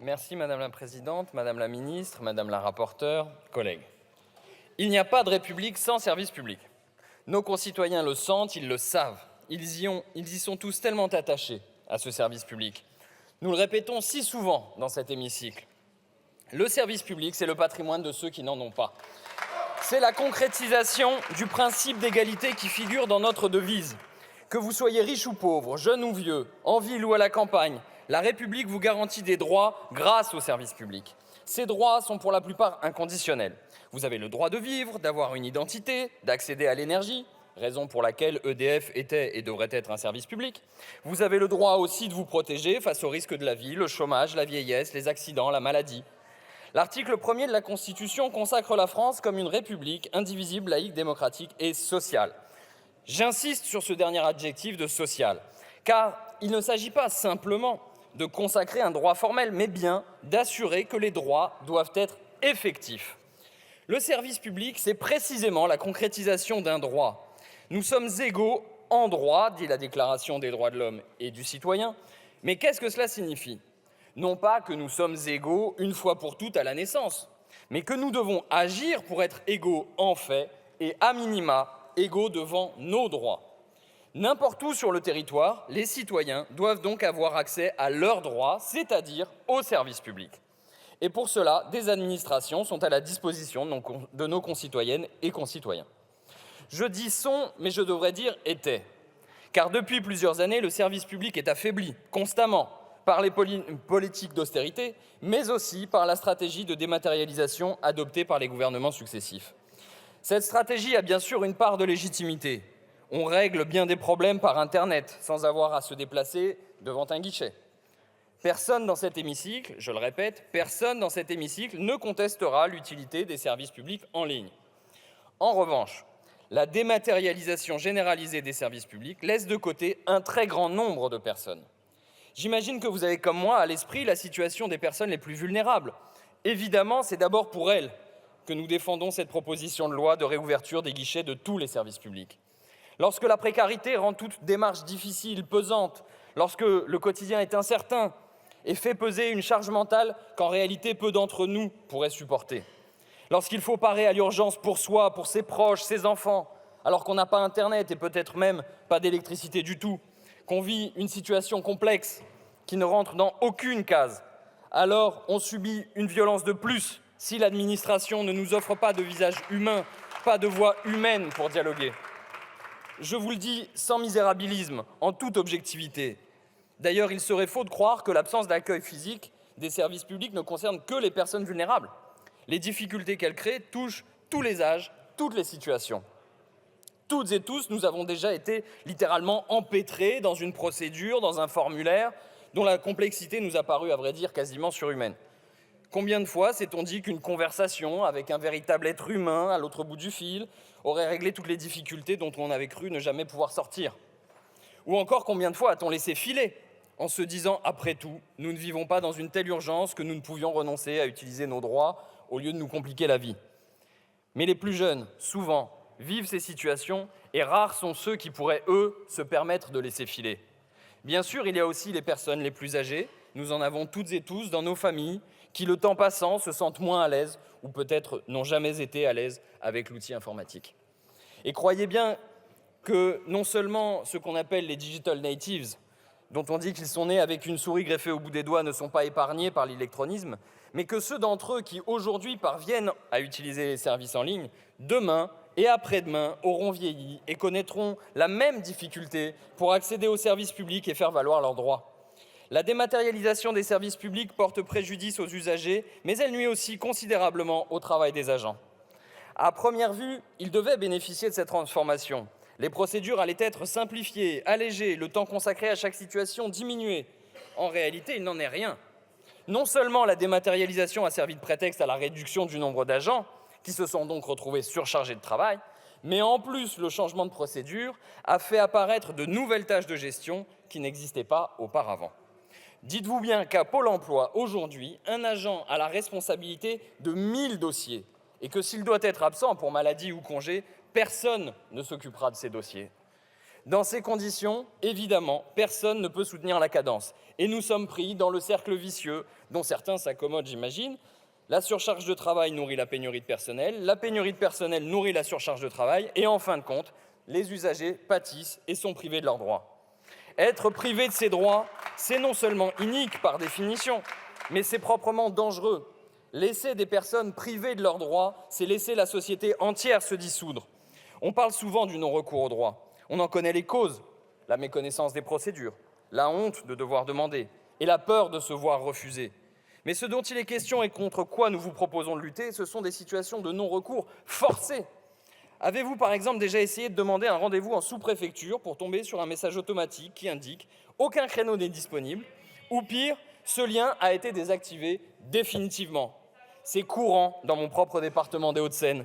Merci Madame la Présidente, Madame la Ministre, Madame la Rapporteure, collègues. Il n'y a pas de République sans service public. Nos concitoyens le sentent, ils le savent. Ils y sont tous tellement attachés à ce service public. Nous le répétons si souvent dans cet hémicycle. Le service public, c'est le patrimoine de ceux qui n'en ont pas. C'est la concrétisation du principe d'égalité qui figure dans notre devise. Que vous soyez riche ou pauvre, jeune ou vieux, en ville ou à la campagne, la République vous garantit des droits grâce au service public. Ces droits sont pour la plupart inconditionnels. Vous avez le droit de vivre, d'avoir une identité, d'accéder à l'énergie, raison pour laquelle EDF était et devrait être un service public. Vous avez le droit aussi de vous protéger face aux risques de la vie, le chômage, la vieillesse, les accidents, la maladie. L'article 1er de la Constitution consacre la France comme une république indivisible, laïque, démocratique et sociale. J'insiste sur ce dernier adjectif de social, car il ne s'agit pas simplement de consacrer un droit formel, mais bien d'assurer que les droits doivent être effectifs. Le service public, c'est précisément la concrétisation d'un droit. Nous sommes égaux en droit, dit la Déclaration des droits de l'homme et du citoyen, mais qu'est-ce que cela signifie ? Non pas que nous sommes égaux une fois pour toutes à la naissance, mais que nous devons agir pour être égaux en fait et à minima égaux devant nos droits. N'importe où sur le territoire, les citoyens doivent donc avoir accès à leurs droits, c'est-à-dire aux services publics. Et pour cela, des administrations sont à la disposition de nos concitoyennes et concitoyens. Je dis sont, mais je devrais dire étaient. Car depuis plusieurs années, le service public est affaibli constamment par les politiques d'austérité, mais aussi par la stratégie de dématérialisation adoptée par les gouvernements successifs. Cette stratégie a bien sûr une part de légitimité. On règle bien des problèmes par Internet, sans avoir à se déplacer devant un guichet. Personne dans cet hémicycle, je le répète, personne dans cet hémicycle ne contestera l'utilité des services publics en ligne. En revanche, la dématérialisation généralisée des services publics laisse de côté un très grand nombre de personnes. J'imagine que vous avez comme moi à l'esprit la situation des personnes les plus vulnérables. Évidemment, c'est d'abord pour elles que nous défendons cette proposition de loi de réouverture des guichets de tous les services publics. Lorsque la précarité rend toute démarche difficile, pesante, lorsque le quotidien est incertain et fait peser une charge mentale qu'en réalité peu d'entre nous pourraient supporter, lorsqu'il faut parer à l'urgence pour soi, pour ses proches, ses enfants, alors qu'on n'a pas Internet et peut-être même pas d'électricité du tout, qu'on vit une situation complexe qui ne rentre dans aucune case, alors on subit une violence de plus si l'administration ne nous offre pas de visage humain, pas de voix humaine pour dialoguer. Je vous le dis sans misérabilisme, en toute objectivité. D'ailleurs, il serait faux de croire que l'absence d'accueil physique des services publics ne concerne que les personnes vulnérables. Les difficultés qu'elles créent touchent tous les âges, toutes les situations. Toutes et tous, nous avons déjà été littéralement empêtrés dans une procédure, dans un formulaire, dont la complexité nous a paru, à vrai dire, quasiment surhumaine. Combien de fois s'est-on dit qu'une conversation avec un véritable être humain à l'autre bout du fil aurait réglé toutes les difficultés dont on avait cru ne jamais pouvoir sortir ? Ou encore, combien de fois a-t-on laissé filer en se disant, après tout, nous ne vivons pas dans une telle urgence que nous ne pouvions renoncer à utiliser nos droits au lieu de nous compliquer la vie. Mais les plus jeunes, souvent, vivent ces situations et rares sont ceux qui pourraient, eux, se permettre de laisser filer. Bien sûr, il y a aussi les personnes les plus âgées, nous en avons toutes et tous dans nos familles, qui, le temps passant, se sentent moins à l'aise ou peut-être n'ont jamais été à l'aise avec l'outil informatique. Et croyez bien que non seulement ceux qu'on appelle les digital natives, dont on dit qu'ils sont nés avec une souris greffée au bout des doigts, ne sont pas épargnés par l'électronisme, mais que ceux d'entre eux qui aujourd'hui parviennent à utiliser les services en ligne, demain et après-demain auront vieilli et connaîtront la même difficulté pour accéder aux services publics et faire valoir leurs droits. La dématérialisation des services publics porte préjudice aux usagers, mais elle nuit aussi considérablement au travail des agents. À première vue, ils devaient bénéficier de cette transformation. Les procédures allaient être simplifiées, allégées, le temps consacré à chaque situation diminué. En réalité, il n'en est rien. Non seulement la dématérialisation a servi de prétexte à la réduction du nombre d'agents, qui se sont donc retrouvés surchargés de travail, mais en plus, le changement de procédure a fait apparaître de nouvelles tâches de gestion qui n'existaient pas auparavant. Dites-vous bien qu'à Pôle emploi, aujourd'hui, un agent a la responsabilité de 1000 dossiers et que s'il doit être absent pour maladie ou congé, personne ne s'occupera de ces dossiers. Dans ces conditions, évidemment, personne ne peut soutenir la cadence. Et nous sommes pris dans le cercle vicieux, dont certains s'accommodent, j'imagine. La surcharge de travail nourrit la pénurie de personnel, la pénurie de personnel nourrit la surcharge de travail, et en fin de compte, les usagers pâtissent et sont privés de leurs droits. Être privé de ses droits, c'est non seulement inique par définition, mais c'est proprement dangereux. Laisser des personnes privées de leurs droits, c'est laisser la société entière se dissoudre. On parle souvent du non-recours aux droits. On en connaît les causes, la méconnaissance des procédures, la honte de devoir demander et la peur de se voir refuser. Mais ce dont il est question et contre quoi nous vous proposons de lutter, ce sont des situations de non-recours forcés. Avez-vous par exemple déjà essayé de demander un rendez-vous en sous-préfecture pour tomber sur un message automatique qui indique « aucun créneau n'est disponible » ou pire, ce lien a été désactivé définitivement. C'est courant dans mon propre département des Hauts-de-Seine.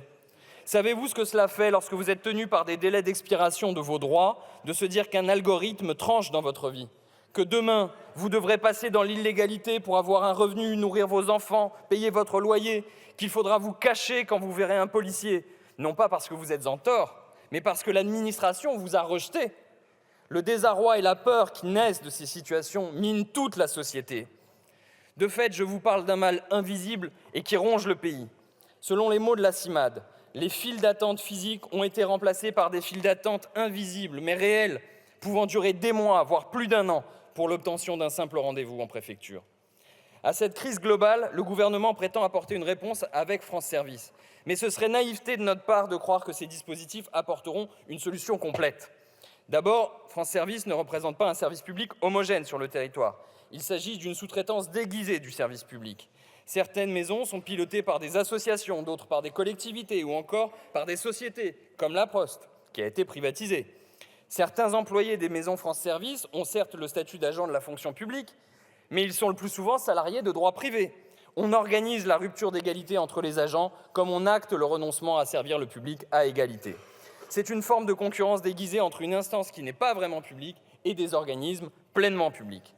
Savez-vous ce que cela fait lorsque vous êtes tenu par des délais d'expiration de vos droits, de se dire qu'un algorithme tranche dans votre vie, que demain, vous devrez passer dans l'illégalité pour avoir un revenu, nourrir vos enfants, payer votre loyer, qu'il faudra vous cacher quand vous verrez un policier, non pas parce que vous êtes en tort, mais parce que l'administration vous a rejeté. Le désarroi et la peur qui naissent de ces situations minent toute la société. De fait, je vous parle d'un mal invisible et qui ronge le pays. Selon les mots de la CIMAD, les files d'attente physiques ont été remplacées par des files d'attente invisibles, mais réelles, pouvant durer des mois, voire plus d'un an, pour l'obtention d'un simple rendez-vous en préfecture. À cette crise globale, le gouvernement prétend apporter une réponse avec France Service. Mais ce serait naïveté de notre part de croire que ces dispositifs apporteront une solution complète. D'abord, France Service ne représente pas un service public homogène sur le territoire. Il s'agit d'une sous-traitance déguisée du service public. Certaines maisons sont pilotées par des associations, d'autres par des collectivités ou encore par des sociétés, comme La Poste, qui a été privatisée. Certains employés des maisons France Service ont certes le statut d'agent de la fonction publique, mais ils sont le plus souvent salariés de droit privé. On organise la rupture d'égalité entre les agents comme on acte le renoncement à servir le public à égalité. C'est une forme de concurrence déguisée entre une instance qui n'est pas vraiment publique et des organismes pleinement publics.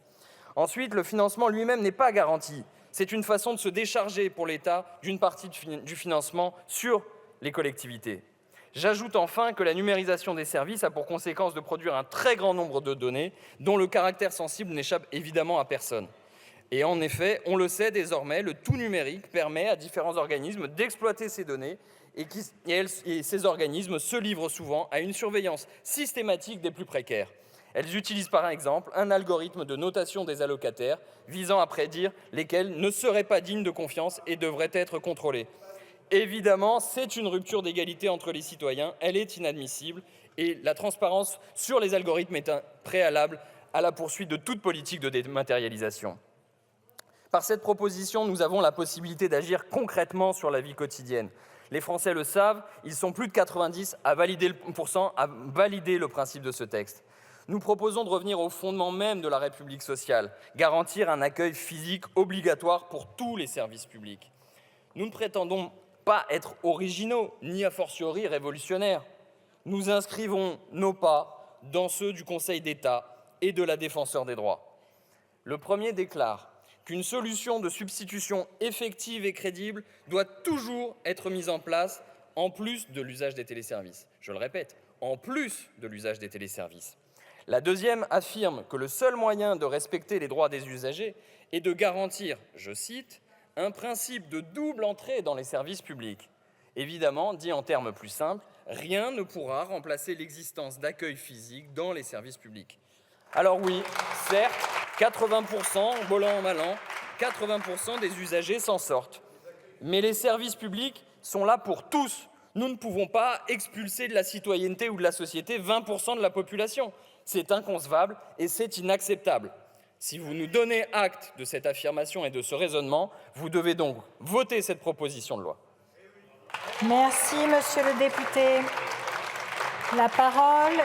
Ensuite, le financement lui-même n'est pas garanti. C'est une façon de se décharger pour l'État d'une partie du financement sur les collectivités. J'ajoute enfin que la numérisation des services a pour conséquence de produire un très grand nombre de données dont le caractère sensible n'échappe évidemment à personne. Et en effet, on le sait désormais, le tout numérique permet à différents organismes d'exploiter ces données et ces organismes se livrent souvent à une surveillance systématique des plus précaires. Elles utilisent par exemple un algorithme de notation des allocataires visant à prédire lesquels ne seraient pas dignes de confiance et devraient être contrôlés. Évidemment, c'est une rupture d'égalité entre les citoyens, elle est inadmissible et la transparence sur les algorithmes est un préalable à la poursuite de toute politique de dématérialisation. Par cette proposition, nous avons la possibilité d'agir concrètement sur la vie quotidienne. Les Français le savent, ils sont plus de 90% à valider le principe de ce texte. Nous proposons de revenir au fondement même de la République sociale, garantir un accueil physique obligatoire pour tous les services publics. Nous ne prétendons pas être originaux, ni a fortiori révolutionnaires. Nous inscrivons nos pas dans ceux du Conseil d'État et de la Défenseure des droits. Le premier déclare qu'une solution de substitution effective et crédible doit toujours être mise en place en plus de l'usage des téléservices. Je le répète, en plus de l'usage des téléservices. La deuxième affirme que le seul moyen de respecter les droits des usagers est de garantir, je cite, « un principe de double entrée dans les services publics ». Évidemment, dit en termes plus simples, rien ne pourra remplacer l'existence d'accueil physique dans les services publics. Alors oui, certes, 80%, bon an, mal an, 80% des usagers s'en sortent. Mais les services publics sont là pour tous. Nous ne pouvons pas expulser de la citoyenneté ou de la société 20% de la population. C'est inconcevable et c'est inacceptable. Si vous nous donnez acte de cette affirmation et de ce raisonnement, vous devez donc voter cette proposition de loi. Merci, monsieur le député. La parole